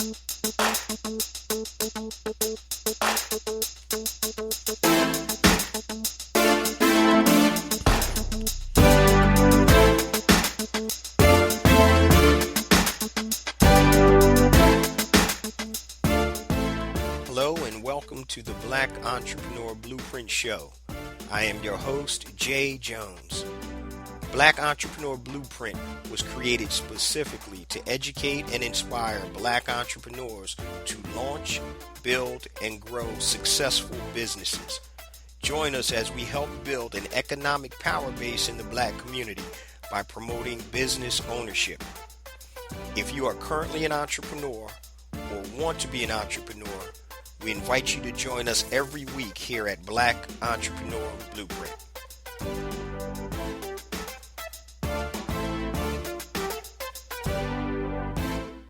Hello and welcome to the Black Entrepreneur Blueprint Show. I am your host, Jay Jones. Black Entrepreneur Blueprint was created specifically to educate and inspire Black entrepreneurs to launch, build, and grow successful businesses. Join us as we help build an economic power base in the Black community by promoting business ownership. If you are currently an entrepreneur or want to be an entrepreneur, we invite you to join us every week here at Black Entrepreneur Blueprint.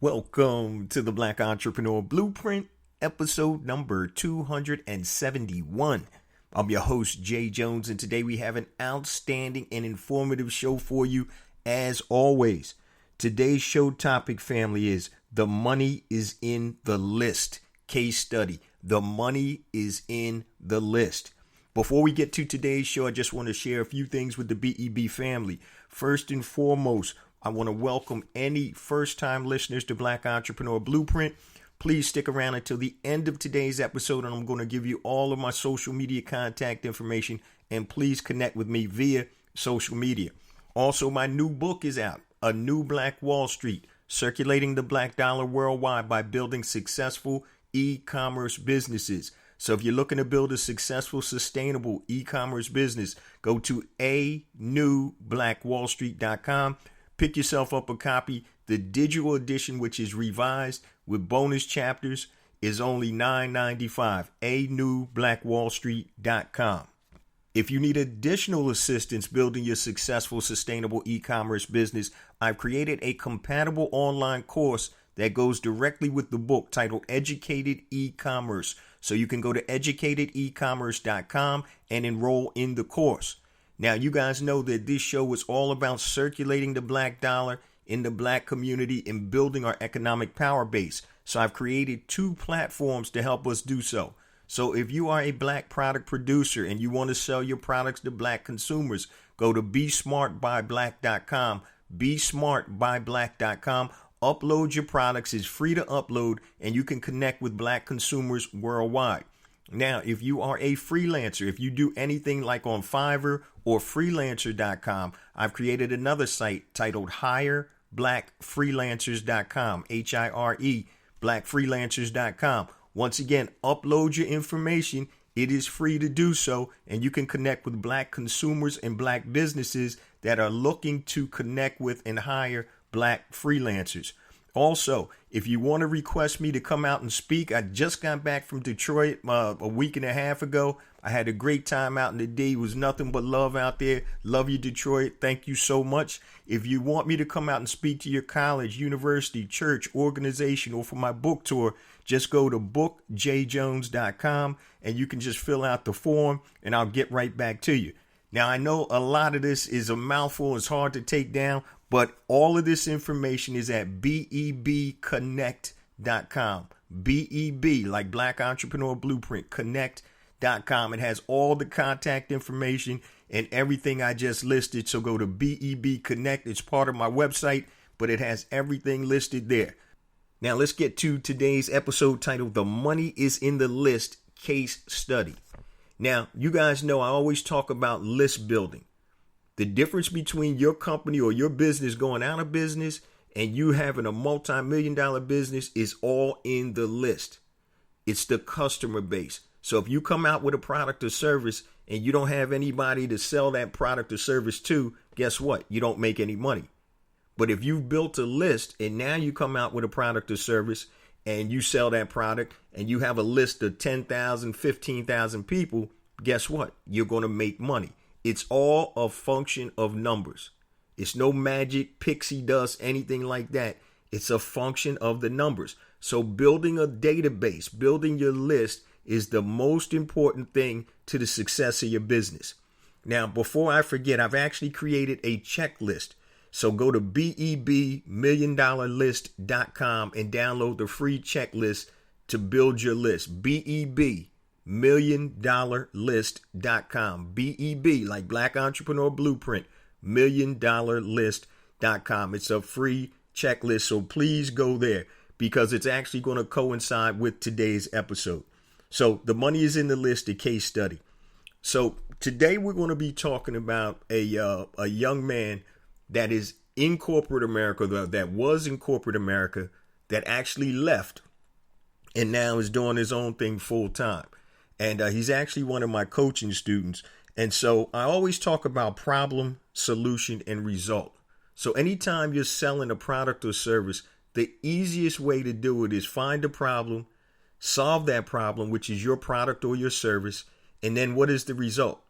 Welcome to the Black Entrepreneur Blueprint, episode number 271. I'm your host, Jay Jones, and today we have an outstanding and informative show for you, as always. Today's show topic, family, is The Money is in the List. Case study. The money is in the list. Before we get to today's show, I just want to share a few things with the BEB family. First and foremost, I want to welcome any first-time listeners to Black Entrepreneur Blueprint. Please stick around until the end of today's episode, and I'm going to give you all of my social media contact information, and please connect with me via social media. Also, my new book is out, A New Black Wall Street, Circulating the Black Dollar Worldwide by Building Successful E-commerce businesses. So if you're looking to build a successful, sustainable e-commerce business, go to anewblackwallstreet.com. Pick yourself up a copy. The digital edition, which is revised with bonus chapters, is only $9.95. anewblackwallstreet.com. If you need additional assistance building your successful, sustainable e-commerce business, I've created a compatible online course that goes directly with the book titled Educated E-Commerce. So you can go to educatedecommerce.com and enroll in the course. Now, you guys know that this show is all about circulating the black dollar in the Black community and building our economic power base. So I've created two platforms to help us do so. So if you are a Black product producer and you want to sell your products to Black consumers, go to BeSmartByBlack.com, BeSmartByBlack.com. Upload your products. It's free to upload, and you can connect with Black consumers worldwide. Now, if you are a freelancer, if you do anything like on Fiverr or freelancer.com, I've created another site titled HireBlackFreelancers.com, HIRE, blackfreelancers.com. Once again, upload your information. It is free to do so, and you can connect with Black consumers and Black businesses that are looking to connect with and hire Black freelancers. Also, if you want to request me to come out and speak, I just got back from Detroit a week and a half ago. I had a great time out in the D. It was nothing but love out there. Love you, Detroit. Thank you so much. If you want me to come out and speak to your college, university, church, organization, or for my book tour, just go to bookjjones.com and you can just fill out the form and I'll get right back to you. Now, I know a lot of this is a mouthful. It's hard to take down, but all of this information is at bebconnect.com. BEB, like Black Entrepreneur Blueprint, connect.com. It has all the contact information and everything I just listed. So go to BEB Connect. It's part of my website, but it has everything listed there. Now, let's get to today's episode titled The Money is in the List Case Study. Now, you guys know I always talk about list building. The difference between your company or your business going out of business and you having a multi-million-dollar business is all in the list. It's the customer base. So if you come out with a product or service and you don't have anybody to sell that product or service to, guess what? You don't make any money. But if you've built a list and now you come out with a product or service and you sell that product and you have a list of 10,000, 15,000 people, guess what? You're going to make money. It's all a function of numbers. It's no magic, pixie dust, anything like that. It's a function of the numbers. So building a database, building your list is the most important thing to the success of your business. Now, before I forget, I've actually created a checklist. So go to BEBMillionDollarList.com and download the free checklist to build your list. BEBMillionDollarList.com. BEB, like Black Entrepreneur Blueprint, MillionDollarList.com. It's a free checklist, so please go there because it's actually going to coincide with today's episode. So the money is in the list, a case study. So today we're going to be talking about a young man that is in corporate America, that was in corporate America, that actually left and now is doing his own thing full time. And he's actually one of my coaching students. And so I always talk about problem, solution, and result. So anytime you're selling a product or service, the easiest way to do it is find a problem, solve that problem, which is your product or your service, and then what is the result?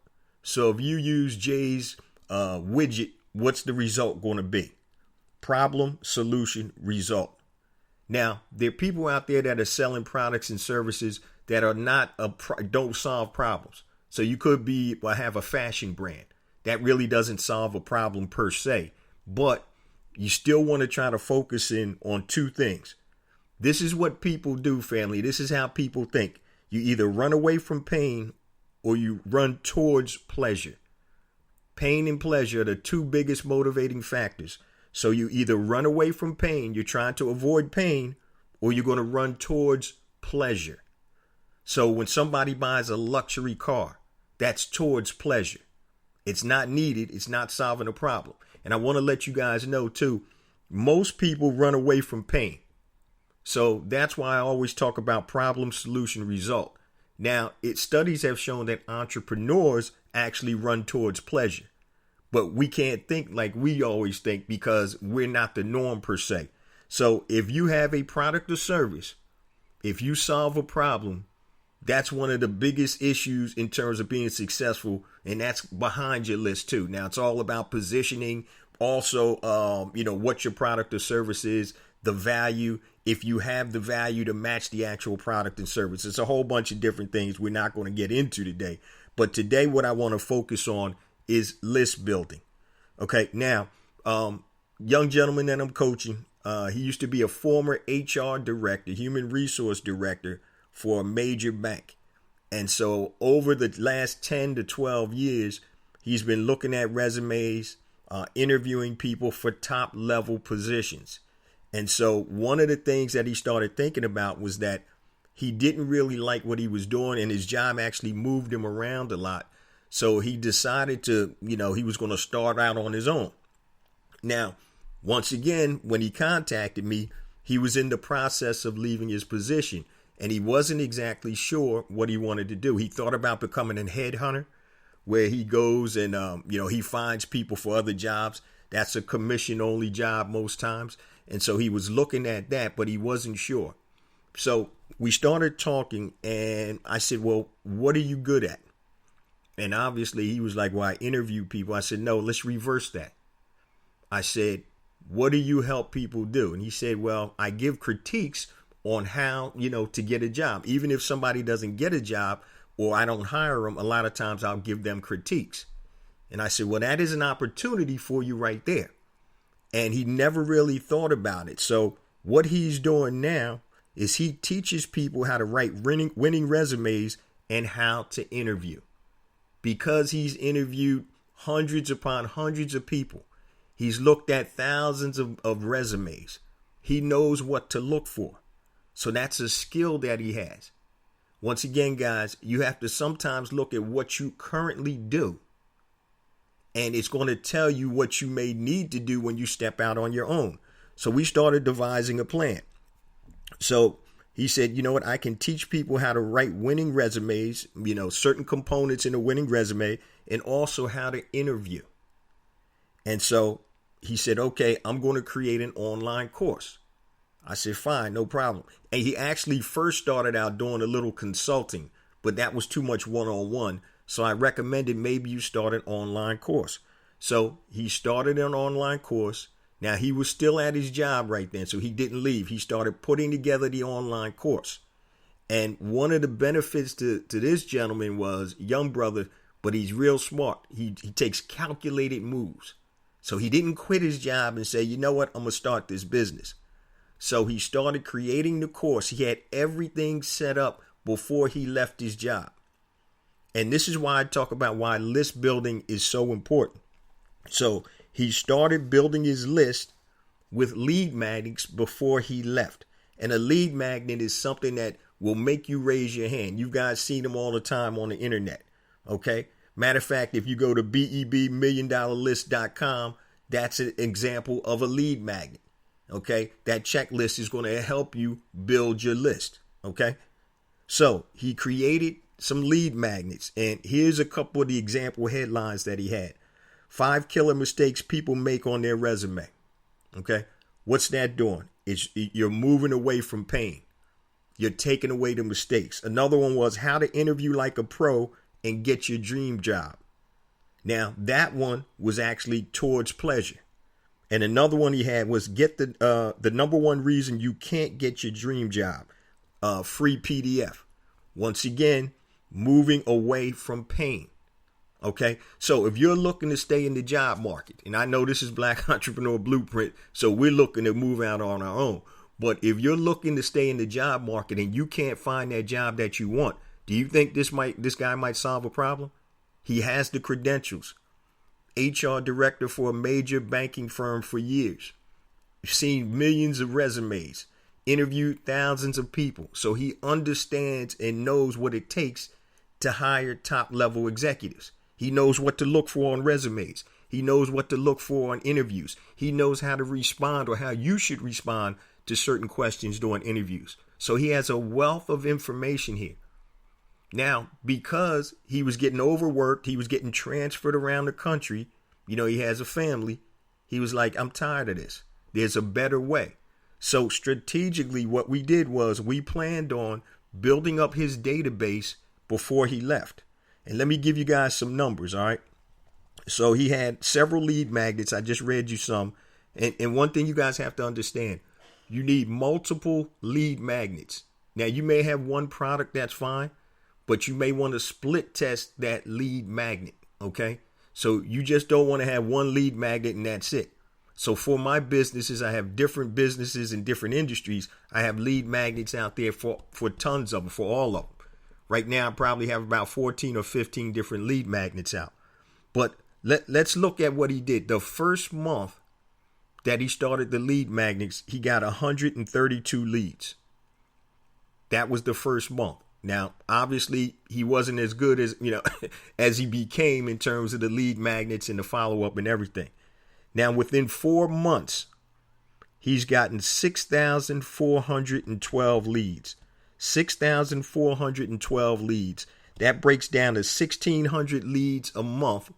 So if you use Jay's widget, what's the result going to be? Problem, solution, result. Now, there are people out there that are selling products and services that are don't solve problems. So you could have a fashion brand that really doesn't solve a problem per se, but you still want to try to focus in on two things. This is what people do, family. This is how people think. You either run away from pain or you run towards pleasure. Pain and pleasure are the two biggest motivating factors. So you either run away from pain, you're trying to avoid pain, or you're going to run towards pleasure. So when somebody buys a luxury car, that's towards pleasure. It's not needed. It's not solving a problem. And I want to let you guys know too, most people run away from pain. So that's why I always talk about problem, solution, result. Now, studies have shown that entrepreneurs actually run towards pleasure, but we can't think like we always think because we're not the norm per se. So if you have a product or service, if you solve a problem, that's one of the biggest issues in terms of being successful, and that's behind your list too. Now, it's all about positioning, also, what your product or service is, the value, if you have the value to match the actual product and service. It's a whole bunch of different things we're not going to get into today. But today what I want to focus on is list building. Okay, now, young gentleman that I'm coaching, he used to be a former HR director, human resource director for a major bank. And so over the last 10 to 12 years, he's been looking at resumes, interviewing people for top level positions. And so one of the things that he started thinking about was that he didn't really like what he was doing, and his job actually moved him around a lot. So he decided to, he was going to start out on his own. Now, once again, when he contacted me, he was in the process of leaving his position, and he wasn't exactly sure what he wanted to do. He thought about becoming a headhunter, where he goes and, he finds people for other jobs. That's a commission-only job most times. And so he was looking at that, but he wasn't sure. So we started talking, and I said, well, what are you good at? And obviously he was like, well, I interview people. I said, no, let's reverse that. I said, what do you help people do? And he said, well, I give critiques on how, to get a job. Even if somebody doesn't get a job or I don't hire them, a lot of times I'll give them critiques. And I said, well, that is an opportunity for you right there. And he never really thought about it. So what he's doing now is he teaches people how to write winning resumes and how to interview. Because he's interviewed hundreds upon hundreds of people, he's looked at thousands of resumes. He knows what to look for. So that's a skill that he has. Once again, guys, you have to sometimes look at what you currently do. And it's going to tell you what you may need to do when you step out on your own. So we started devising a plan. So he said, you know what, I can teach people how to write winning resumes, certain components in a winning resume, and also how to interview. And so he said, okay, I'm going to create an online course. I said, fine, no problem. And he actually first started out doing a little consulting, but that was too much one-on-one. So I recommended maybe you start an online course. So he started an online course. Now, he was still at his job right then, so he didn't leave. He started putting together the online course. And one of the benefits to this gentleman was, young brother, but he's real smart. He takes calculated moves. So he didn't quit his job and say, you know what, I'm going to start this business. So he started creating the course. He had everything set up before he left his job. And this is why I talk about why list building is so important. So he started building his list with lead magnets before he left. And a lead magnet is something that will make you raise your hand. You guys see them all the time on the internet. Okay. Matter of fact, if you go to BEBMilliondollarlist.com, that's an example of a lead magnet. Okay. That checklist is going to help you build your list. Okay. So he created some lead magnets. And here's a couple of the example headlines that he had. 5 killer mistakes people make on their resume. Okay. What's that doing? You're moving away from pain. You're taking away the mistakes. Another one was how to interview like a pro and get your dream job. Now, that one was actually towards pleasure. And another one he had was get the number one reason you can't get your dream job. Free PDF. Once again, moving away from pain. Okay, so if you're looking to stay in the job market, and I know this is Black Entrepreneur Blueprint, so we're looking to move out on our own. But if you're looking to stay in the job market and you can't find that job that you want, do you think this guy might solve a problem? He has the credentials. HR director for a major banking firm for years. Seen millions of resumes. Interviewed thousands of people. So he understands and knows what it takes to hire top level executives. He knows what to look for on resumes. He knows what to look for on interviews. He knows how to respond or how you should respond to certain questions during interviews. So he has a wealth of information here. Now, because he was getting overworked, he was getting transferred around the country. You know, he has a family. He was like, I'm tired of this. There's a better way. So strategically, what we did was we planned on building up his database before he left. And let me give you guys some numbers, all right? So he had several lead magnets. I just read you some. And one thing you guys have to understand, you need multiple lead magnets. Now, you may have one product, that's fine, but you may want to split test that lead magnet, okay? So you just don't want to have one lead magnet and that's it. So for my businesses, I have different businesses in different industries. I have lead magnets out there for tons of them, for all of them. Right now, I probably have about 14 or 15 different lead magnets out. But let's look at what he did. The first month that he started the lead magnets, he got 132 leads. That was the first month. Now, obviously, he wasn't as good as, as he became in terms of the lead magnets and the follow-up and everything. Now, within 4 months, he's gotten 6,412 leads. 6,412 leads. That breaks down to 1,600 leads a month.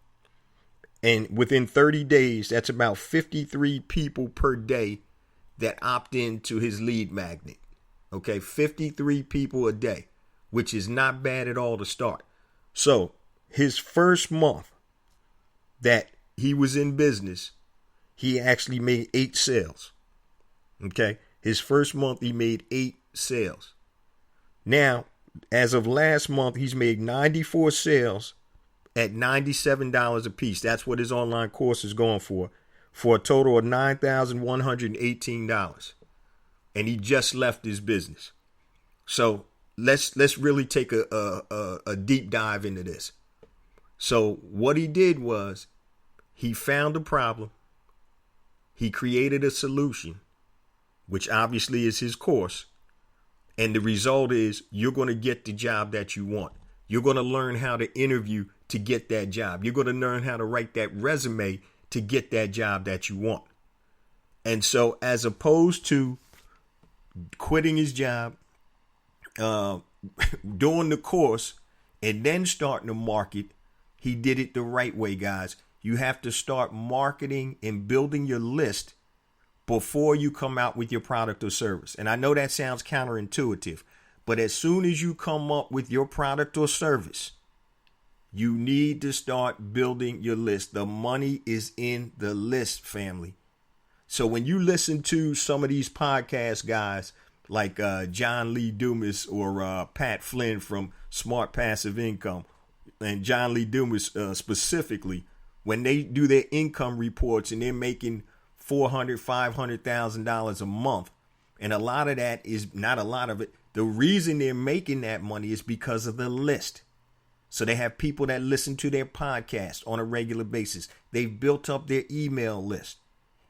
And within 30 days, that's about 53 people per day that opt into his lead magnet. Okay, 53 people a day, which is not bad at all to start. So his first month that he was in business, he actually made 8 sales. Okay, his first month he made 8 sales. Now, as of last month, he's made 94 sales at $97 a piece. That's what his online course is going for a total of $9,118. And he just left his business. So let's really take a deep dive into this. So what he did was he found a problem. He created a solution, which obviously is his course. And the result is you're going to get the job that you want. You're going to learn how to interview to get that job. You're going to learn how to write that resume to get that job that you want. And so as opposed to quitting his job, doing the course, and then starting to market, he did it the right way, guys. You have to start marketing and building your list before you come out with your product or service. And I know that sounds counterintuitive, but as soon as you come up with your product or service, you need to start building your list. The money is in the list, family. So when you listen to some of these podcast guys like John Lee Dumas or Pat Flynn from Smart Passive Income, and John Lee Dumas specifically, when they do their income reports and they're making $400,000-$500,000 a month, and a lot of that is not a lot of it. The reason they're making that money is because of the list. So they have people that listen to their podcast on a regular basis. They've built up their email list.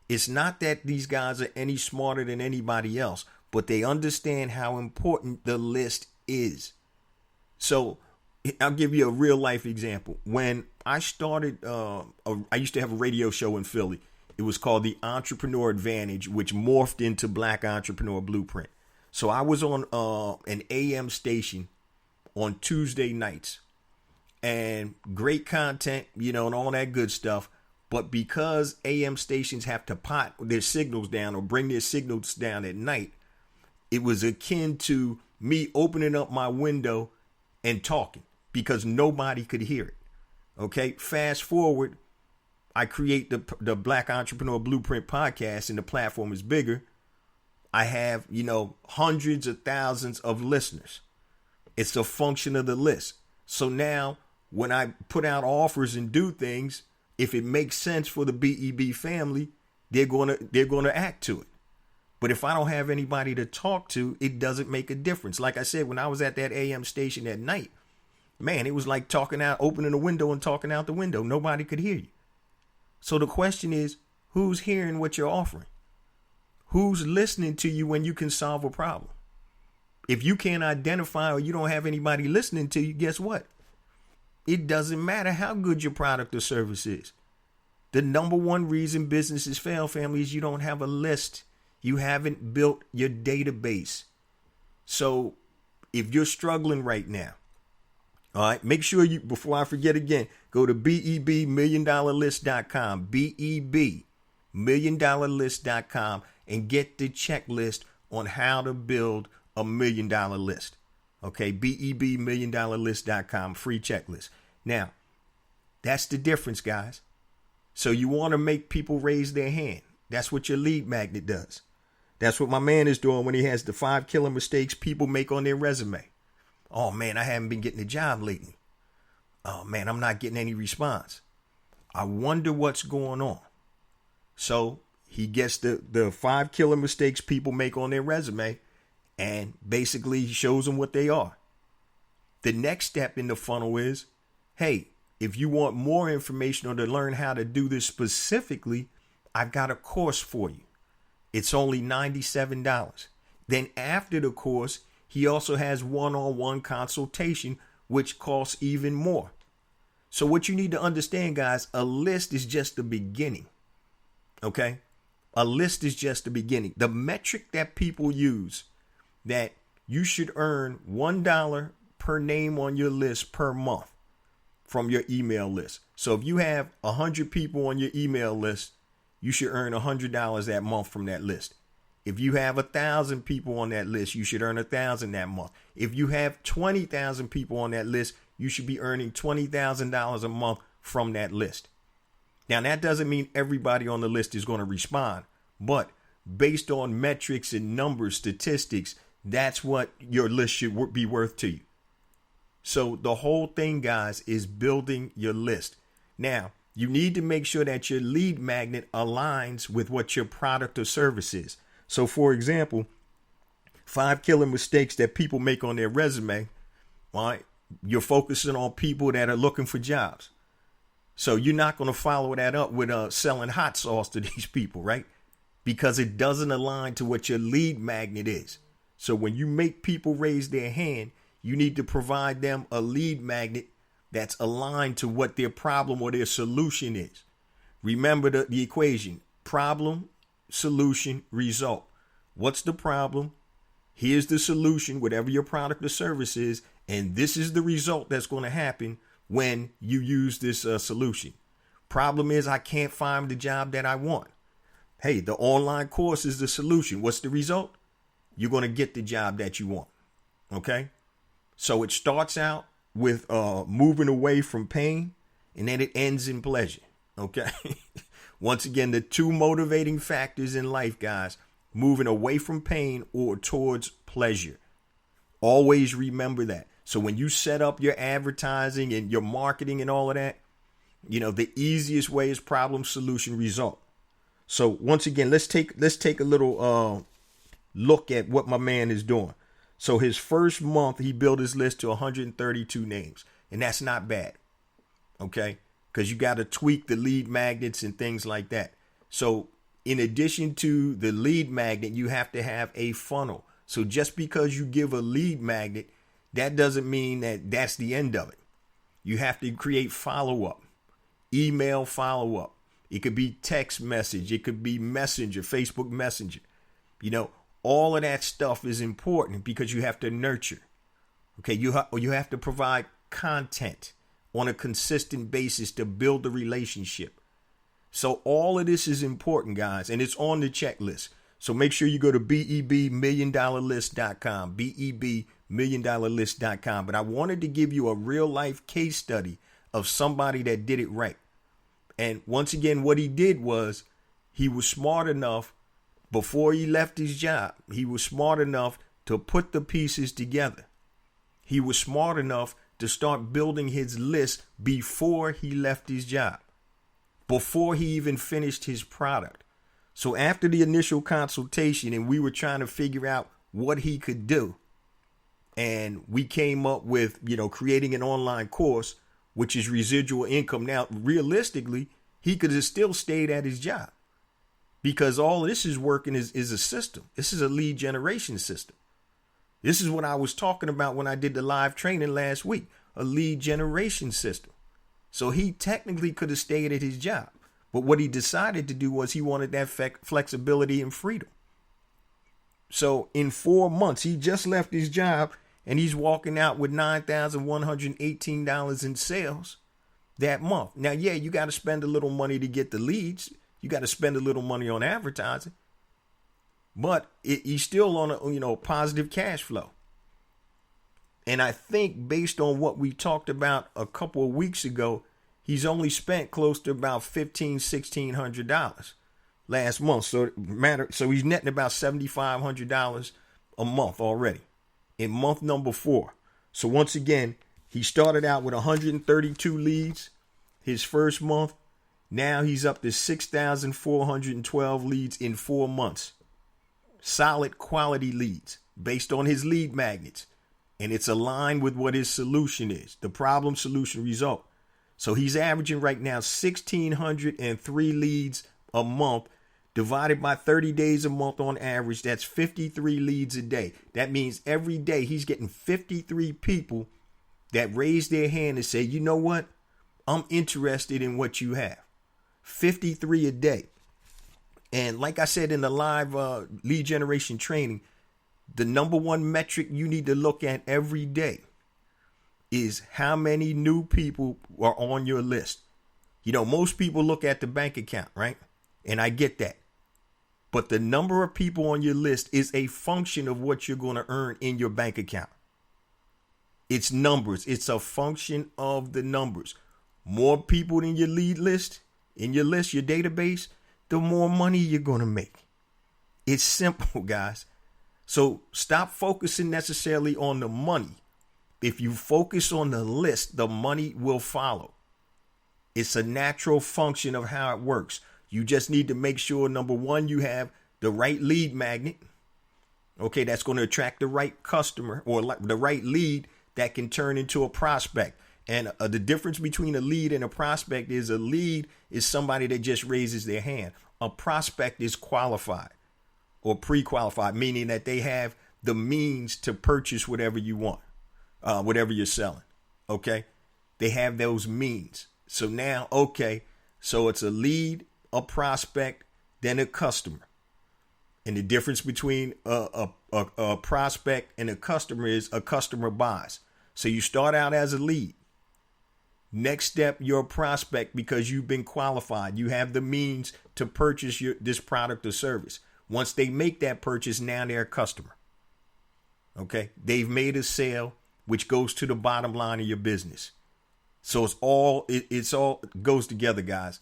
It's not that these guys are any smarter than anybody else, but they understand how important the list is. So I'll give you a real life example. When I started, I used to have a radio show in Philly. It was called The Entrepreneur Advantage, which morphed into Black Entrepreneur Blueprint. So I was on an AM station on Tuesday nights, and great content, and all that good stuff. But because AM stations have to pot their signals down or bring their signals down at night, it was akin to me opening up my window and talking because nobody could hear it. Okay, fast forward, I create the Black Entrepreneur Blueprint podcast, and the platform is bigger. I have, hundreds of thousands of listeners. It's a function of the list. So now when I put out offers and do things, if it makes sense for the BEB family, they're going to act to it. But if I don't have anybody to talk to, it doesn't make a difference. Like I said, when I was at that AM station at night, man, it was like opening a window and talking out the window. Nobody could hear you. So the question is, who's hearing what you're offering? Who's listening to you when you can solve a problem? If you can't identify or you don't have anybody listening to you, guess what? It doesn't matter how good your product or service is. The number one reason businesses fail, family, is you don't have a list. You haven't built your database. So if you're struggling right now, all right, make sure you, before I forget again, go to BEBMilliondollarlist.com, BEBMilliondollarlist.com, and get the checklist on how to build a $1 million list. Okay, BEBMilliondollarlist.com, free checklist. Now, that's the difference, guys. So you want to make people raise their hand. That's what your lead magnet does. That's what my man is doing when he has the 5 killer mistakes people make on their resume. Oh, man, I haven't been getting a job lately. Oh, man, I'm not getting any response. I wonder what's going on. So he gets the 5 killer mistakes people make on their resume and basically shows them what they are. The next step in the funnel is, hey, if you want more information or to learn how to do this specifically, I've got a course for you. It's only $97. Then after the course, he also has one-on-one consultation, which costs even more. So what you need to understand, guys, a list is just the beginning. Okay? A list is just the beginning. The metric that people use, that you should earn $1 per name on your list per month from your email list. So if you have 100 people on your email list, you should earn $100 that month from that list. If you have 1,000 people on that list, you should earn 1,000 that month. If you have 20,000 people on that list, you should be earning $20,000 a month from that list. Now, that doesn't mean everybody on the list is going to respond, but based on metrics and numbers, statistics, that's what your list should be worth to you. So the whole thing, guys, is building your list. Now, you need to make sure that your lead magnet aligns with what your product or service is. So, for example, 5 killer mistakes that people make on their resume, all right, you're focusing on people that are looking for jobs. So you're not going to follow that up with selling hot sauce to these people, right? Because it doesn't align to what your lead magnet is. So when you make people raise their hand, you need to provide them a lead magnet that's aligned to what their problem or their solution is. Remember the equation: problem, solution, result. What's the problem? Here's the solution, whatever your product or service is, and this is the result that's going to happen when you use this solution. Problem is, I can't find the job that I want. Hey, the online course is the solution. What's the result? You're going to get the job that you want. Okay? So it starts out with moving away from pain, and then it ends in pleasure. Okay? Once again, the two motivating factors in life, guys: moving away from pain or towards pleasure. Always remember that. So when you set up your advertising and your marketing and all of that, The easiest way is problem, solution, result. So once again, let's take a little look at what my man is doing. So his first month, he built his list to 132 names, and that's not bad. Okay, because you got to tweak the lead magnets and things like that. So in addition to the lead magnet, you have to have a funnel. So just because you give a lead magnet, that doesn't mean that that's the end of it. You have to create follow-up, email follow-up. It could be text message. It could be Messenger, Facebook Messenger. All of that stuff is important because you have to nurture. Okay, you have to provide content on a consistent basis to build a relationship. So all of this is important, guys, and it's on the checklist. So make sure you go to BEBMilliondollarlist.com, BEBMilliondollarlist.com. But I wanted to give you a real life case study of somebody that did it right. And once again, what he did was he was smart enough before he left his job. He was smart enough to put the pieces together. He was smart enough to start building his list before he left his job, before he even finished his product. So after the initial consultation and we were trying to figure out what he could do, and we came up with, creating an online course, which is residual income. Now, realistically, he could have still stayed at his job because all this is working is a system. This is a lead generation system. This is what I was talking about when I did the live training last week, a lead generation system. So he technically could have stayed at his job. But what he decided to do was he wanted that flexibility and freedom. So in 4 months, he just left his job and he's walking out with $9,118 in sales that month. Now, yeah, you got to spend a little money to get the leads. You got to spend a little money on advertising. But he's still on a positive cash flow. And I think based on what we talked about a couple of weeks ago, he's only spent close to about $1,600 last month. So he's netting about $7,500 a month already in month number 4. So once again, he started out with 132 leads his first month. Now he's up to 6,412 leads in 4 months. Solid quality leads based on his lead magnets. And it's aligned with what his solution is, the problem, solution, result. So he's averaging right now 1,603 leads a month divided by 30 days a month on average. That's 53 leads a day. That means every day he's getting 53 people that raise their hand and say, you know what? I'm interested in what you have. 53 a day. And like I said in the live lead generation training, the number one metric you need to look at every day is how many new people are on your list. Most people look at the bank account, right? And I get that. But the number of people on your list is a function of what you're going to earn in your bank account. It's numbers. It's a function of the numbers. More people in your lead list, in your list, your database, the more money you're going to make. It's simple, guys. So stop focusing necessarily on the money. If you focus on the list, the money will follow. It's a natural function of how it works. You just need to make sure, number one, you have the right lead magnet. Okay, that's going to attract the right customer or the right lead that can turn into a prospect. And the difference between a lead and a prospect is a lead is somebody that just raises their hand. A prospect is qualified or pre-qualified, meaning that they have the means to purchase whatever you want, whatever you're selling. Okay, they have those means. So now, okay, so it's a lead, a prospect, then a customer. And the difference between a prospect and a customer is a customer buys. So you start out as a lead. Next step, you're a prospect because you've been qualified. You have the means to purchase this product or service. Once they make that purchase, now they're a customer. Okay, they've made a sale, which goes to the bottom line of your business. So it's all goes together, guys.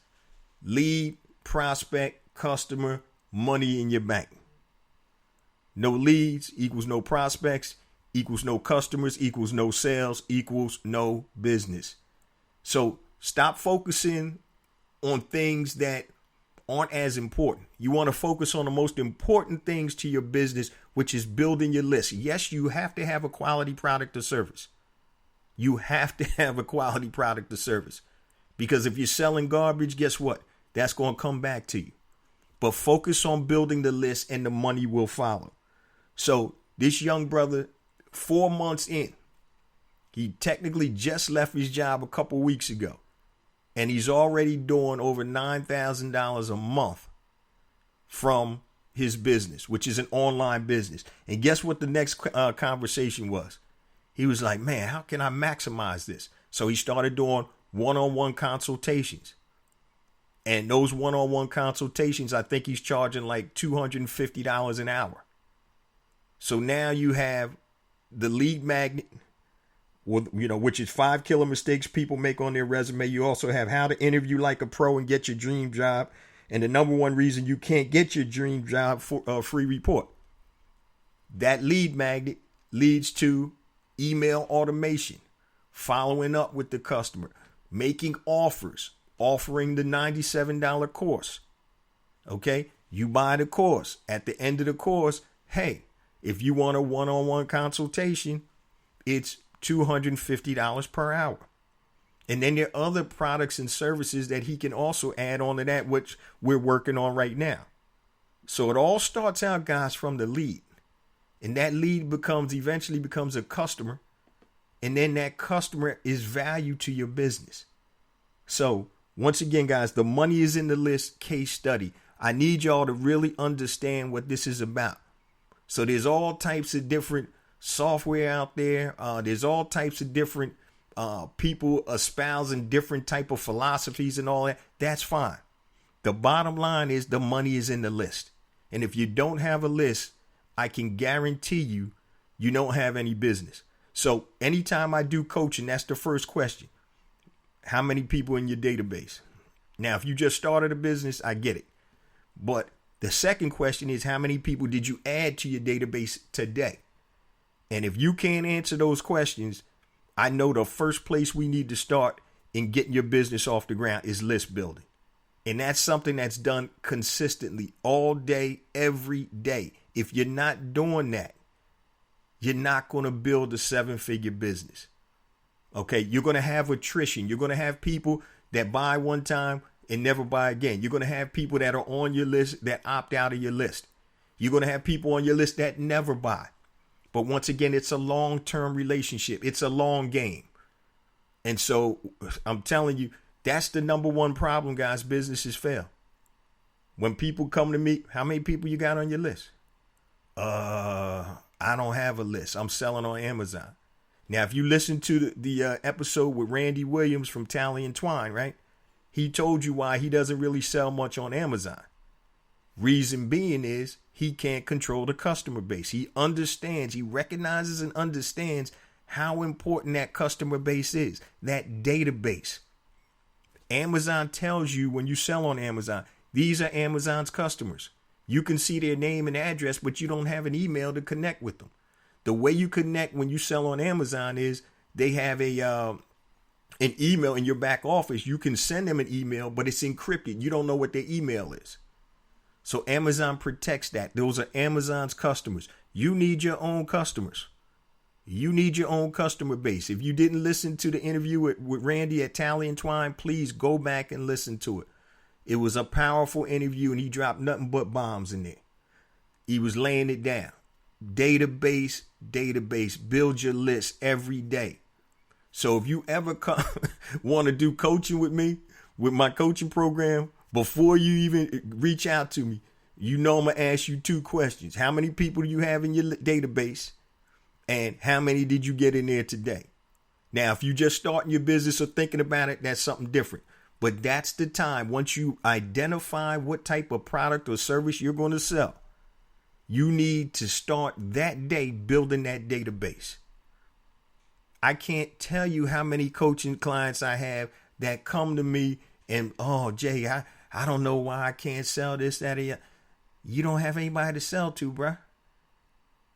Lead, prospect, customer, money in your bank. No leads equals no prospects, equals no customers, equals no sales, equals no business. So stop focusing on things that aren't as important. You want to focus on the most important things to your business, which is building your list. Yes, you have to have a quality product or service. You have to have a quality product or service. Because if you're selling garbage, guess what? That's going to come back to you. But focus on building the list and the money will follow. So this young brother, 4 months in, he technically just left his job a couple weeks ago. And he's already doing over $9,000 a month from his business, which is an online business. And guess what the next conversation was? He was like, man, how can I maximize this? So he started doing one-on-one consultations. And those one-on-one consultations, I think he's charging like $250 an hour. So now you have the lead magnet, which is 5 killer mistakes people make on their resume. You also have how to interview like a pro and get your dream job. And the number one reason you can't get your dream job for a free report. That lead magnet leads to email automation, following up with the customer, making offers, offering the $97 course. Okay, you buy the course. At the end of the course, hey, if you want a one-on-one consultation, it's $250 per hour. And then there are other products and services that he can also add on to that, which we're working on right now. So it all starts out, guys, from the lead. And that lead eventually becomes a customer. And then that customer is value to your business. So once again, guys, the money is in the list case study. I need y'all to really understand what this is about. So there's all types of different software out there. There's all types of different people espousing different type of philosophies and all that. That's fine. The bottom line is the money is in the list. And if you don't have a list, I can guarantee you, you don't have any business. So anytime I do coaching, that's the first question. How many people in your database? Now, if you just started a business, I get it. But the second question is, how many people did you add to your database today? And if you can't answer those questions, I know the first place we need to start in getting your business off the ground is list building. And that's something that's done consistently all day, every day. If you're not doing that, you're not going to build a 7-figure business. Okay, you're going to have attrition. You're going to have people that buy one time and never buy again. You're going to have people that are on your list that opt out of your list. You're going to have people on your list that never buy. But once again, it's a long-term relationship. It's a long game. And so I'm telling you, that's the number one problem, guys. Businesses fail. When people come to me, how many people you got on your list? I don't have a list. I'm selling on Amazon. Now, if you listen to the episode with Randy Williams from Tally and Twine, right? He told you why he doesn't really sell much on Amazon. Reason being is he can't control the customer base. He understands, he recognizes and understands how important that customer base is, that database. Amazon tells you when you sell on Amazon, these are Amazon's customers. You can see their name and address, but you don't have an email to connect with them. The way you connect when you sell on Amazon is they have an email in your back office. You can send them an email, but it's encrypted. You don't know what their email is. So Amazon protects that. Those are Amazon's customers. You need your own customers. You need your own customer base. If you didn't listen to the interview with Randy at Tally and Twine, please go back and listen to it. It was a powerful interview and he dropped nothing but bombs in there. He was laying it down. Database, build your list every day. So if you ever want to do coaching with me, with my coaching program, before you even reach out to me, you know I'm going to ask you 2 questions. How many people do you have in your database? And how many did you get in there today? Now, if you just starting your business or thinking about it, that's something different. But that's the time. Once you identify what type of product or service you're going to sell, you need to start that day building that database. I can't tell you how many coaching clients I have that come to me and, oh, Jay, I don't know why I can't sell this, that, or that. You don't have anybody to sell to, bruh.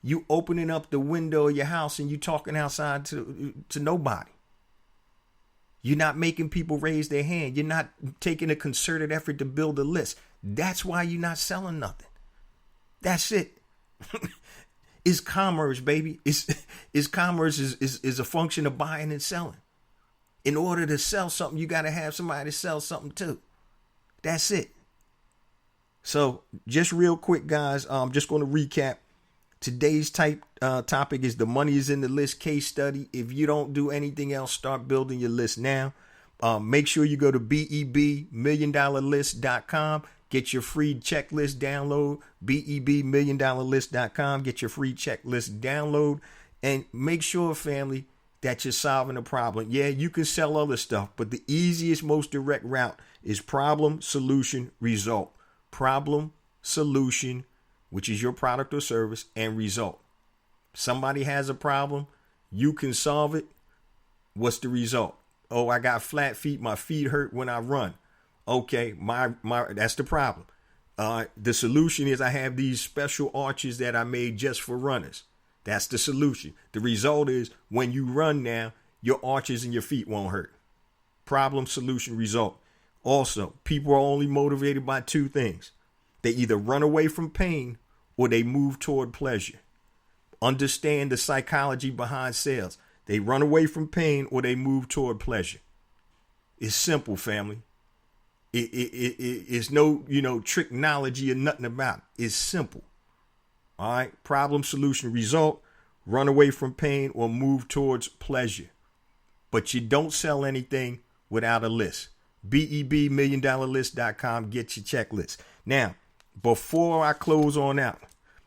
You opening up the window of your house and you talking outside to nobody. You're not making people raise their hand. You're not taking a concerted effort to build a list. That's why you're not selling nothing. That's it. It's commerce, baby. It's commerce is a function of buying and selling. In order to sell something, you got to have somebody to sell something to. That's it. So just real quick, guys, I'm just going to recap. Today's topic is the money is in the list case study. If you don't do anything else, start building your list now. Make sure you go to BEBMilliondollarlist.com. Get your free checklist download. BEBMilliondollarlist.com. Get your free checklist download. And make sure, family, that you're solving a problem. Yeah, you can sell other stuff, but the easiest, most direct route is problem, solution, result. Problem, solution, which is your product or service, and result. Somebody has a problem, you can solve it. What's the result? Oh, I got flat feet. My feet hurt when I run. Okay, my that's the problem. The solution is I have these special arches that I made just for runners. That's the solution. The result is when you run now, your arches and your feet won't hurt. Problem, solution, result. Also, people are only motivated by two things. They either run away from pain or they move toward pleasure. Understand the psychology behind sales. They run away from pain or they move toward pleasure. It's simple, family. It's no, tricknology or nothing about it. It's simple. All right. Problem, solution, result. Run away from pain or move towards pleasure. But you don't sell anything without a list. BEBMilliondollarlist.com. Get your checklist. Now, before I close on out,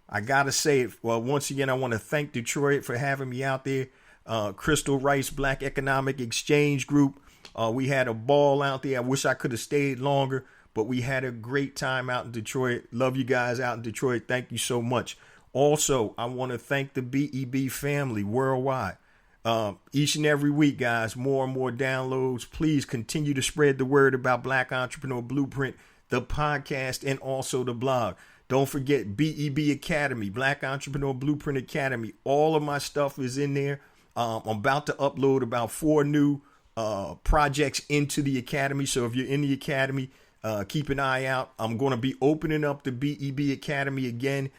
I got to say it. Well, once again, I want to thank Detroit for having me out there. Crystal Rice Black Economic Exchange Group. We had a ball out there. I wish I could have stayed longer, but we had a great time out in Detroit. Love you guys out in Detroit. Thank you so much. Also, I want to thank the BEB family worldwide. Each and every week, guys, more and more downloads. Please continue to spread the word about Black Entrepreneur Blueprint, the podcast, and also the blog. Don't forget BEB Academy, Black Entrepreneur Blueprint Academy. All of my stuff is in there. I'm about to upload about 4 new projects into the Academy. So if you're in the Academy, keep an eye out. I'm going to be opening up the BEB Academy again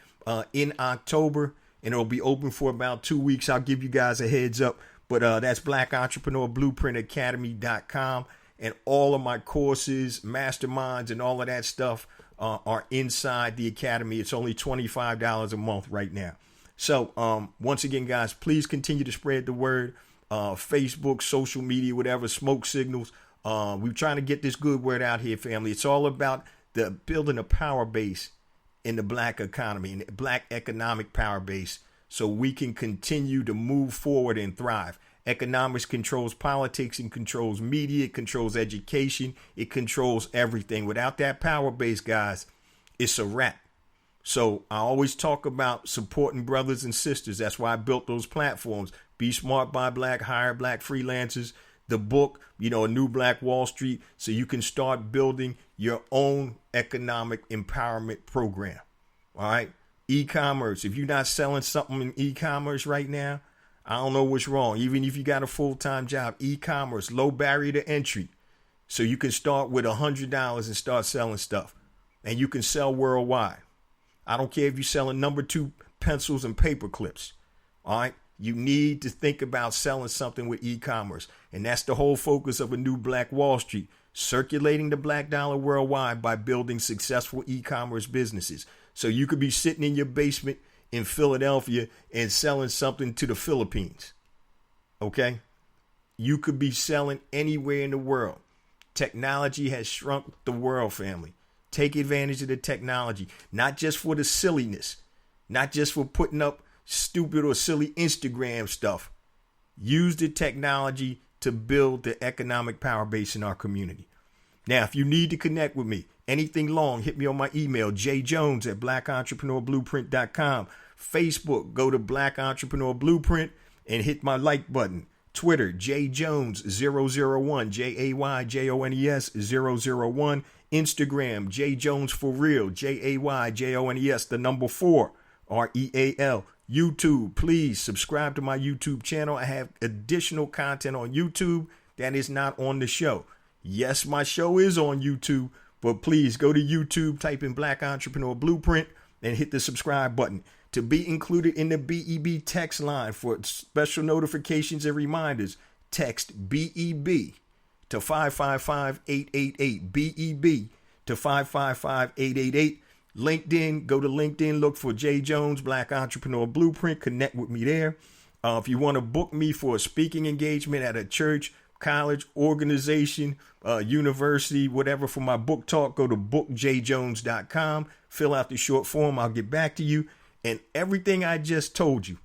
in October, and it'll be open for about 2 weeks. I'll give you guys a heads up. But that's Black Entrepreneur Blueprint Academy.com. And all of my courses, masterminds, and all of that stuff are inside the Academy. It's only $25 a month right now. So once again, guys, please continue to spread the word. Facebook, social media, whatever, smoke signals. We're trying to get this good word out here, family. It's all about the building a power base in the black economy, in the black economic power base, so we can continue to move forward and thrive. Economics controls politics and controls media, it controls education, it controls everything. Without that power base, guys, it's a wrap. So I always talk about supporting brothers and sisters. That's why I built those platforms. Be Smart, Buy Black, Hire Black Freelancers. The book, A New Black Wall Street, so you can start building your own economic empowerment program. All right. E-commerce. If you're not selling something in e-commerce right now, I don't know what's wrong. Even if you got a full-time job, e-commerce, low barrier to entry. So you can start with $100 and start selling stuff. And you can sell worldwide. I don't care if you're selling number 2 pencils and paper clips. All right. You need to think about selling something with e-commerce. And that's the whole focus of A New Black Wall Street. Circulating the black dollar worldwide by building successful e-commerce businesses. So you could be sitting in your basement in Philadelphia and selling something to the Philippines. Okay? You could be selling anywhere in the world. Technology has shrunk the world, family. Take advantage of the technology, not just for the silliness, not just for putting up stupid or silly Instagram stuff. Use the technology to build the economic power base in our community. Now, if you need to connect with me, anything long, hit me on my email, jjones@blackentrepreneurblueprint.com. Facebook, go to Black Entrepreneur Blueprint and hit my like button. Twitter, jjones001, JAYJONES001. Instagram, jjones4real, JAYJONES, the number 4, REAL. YouTube, please subscribe to my YouTube channel. I have additional content on YouTube. that is not on the show. Yes, my show is on YouTube, but please go to YouTube, type in Black Entrepreneur Blueprint, and hit the subscribe button. To be included in the BEB text line for special notifications and reminders, text BEB to 555-888. BEB to 555-888. LinkedIn, go to LinkedIn, look for Jay Jones, Black Entrepreneur Blueprint. Connect with me there. If you want to book me for a speaking engagement at a church, college, organization, university, whatever, for my book talk, go to bookjjones.com. Fill out the short form. I'll get back to you. And everything I just told you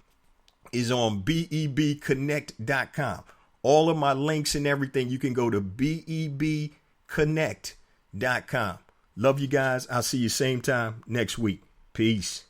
is on bebconnect.com. All of my links and everything, you can go to bebconnect.com. Love you guys. I'll see you same time next week. Peace.